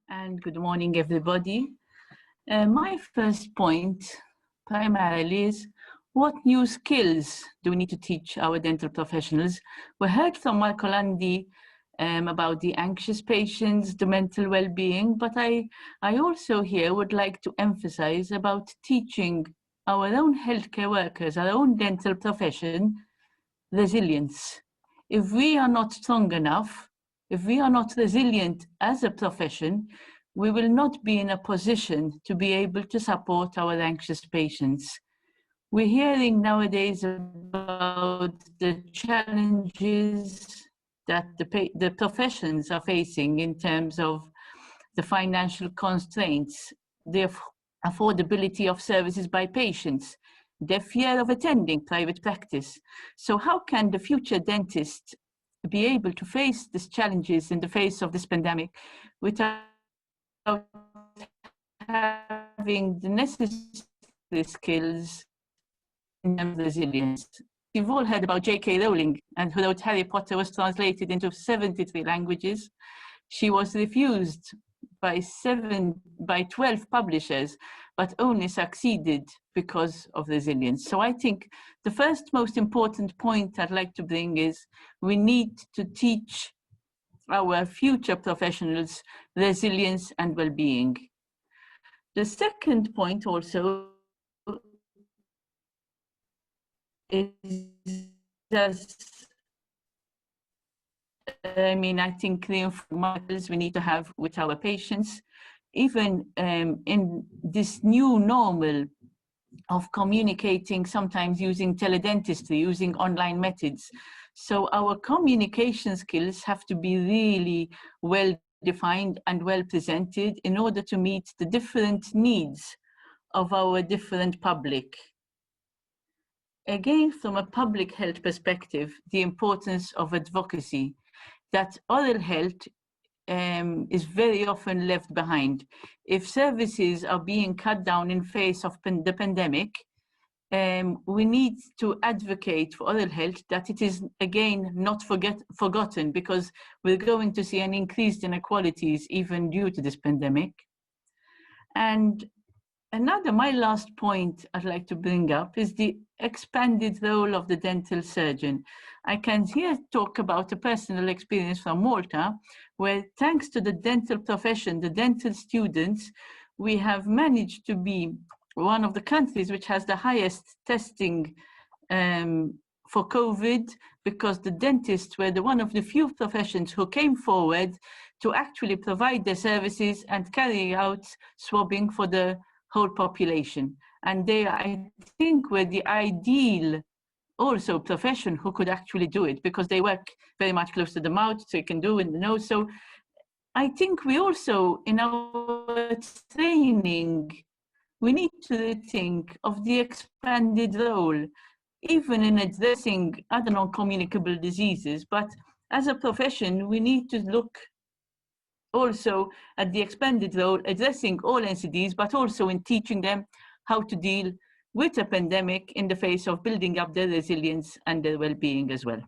And good morning, everybody. My first point primarily is what new skills do we need to teach our dental professionals? We heard from Marco Landi about the anxious patients, the mental well-being, but I also here would like to emphasize about teaching our own healthcare workers, our own dental profession, resilience. If we are not strong enough, if we are not resilient as a profession, we will not be in a position to be able to support our anxious patients. We're hearing nowadays about the challenges that the professions are facing in terms of the financial constraints, the affordability of services by patients, the fear of attending private practice. So how can the future dentist be able to face these challenges in the face of this pandemic without having the necessary skills and resilience? You've all heard about J.K. Rowling, and who wrote Harry Potter was translated into 73 languages. She was refused by 12 publishers, but only succeeded because of resilience. So I think the first most important point I'd like to bring is we need to teach our future professionals resilience and well-being. The second point also is I think the information we need to have with our patients, even in this new normal of communicating, sometimes using teledentistry, using online methods. So our communication skills have to be really well defined and well presented in order to meet the different needs of our different public. Again, from a public health perspective, the importance of advocacy, that oral health is very often left behind. If services are being cut down in face of the pandemic, we need to advocate for oral health, that it is again not forgotten, because we're going to see an increased inequalities even due to this pandemic. And my last point I'd like to bring up is the expanded role of the dental surgeon. I can here talk about a personal experience from Malta, where thanks to the dental profession, the dental students, we have managed to be one of the countries which has the highest testing for COVID, because the dentists were one of the few professions who came forward to actually provide their services and carry out swabbing for the whole population. And they, I think, were the ideal also profession who could actually do it, because they work very much close to the mouth, so you can do in the nose. So I think we also, in our training, we need to think of the expanded role, even in addressing other non-communicable diseases. But as a profession, we need to look also at the expanded role, addressing all NCDs, but also in teaching them how to deal with a pandemic in the face of building up their resilience and their well-being as well.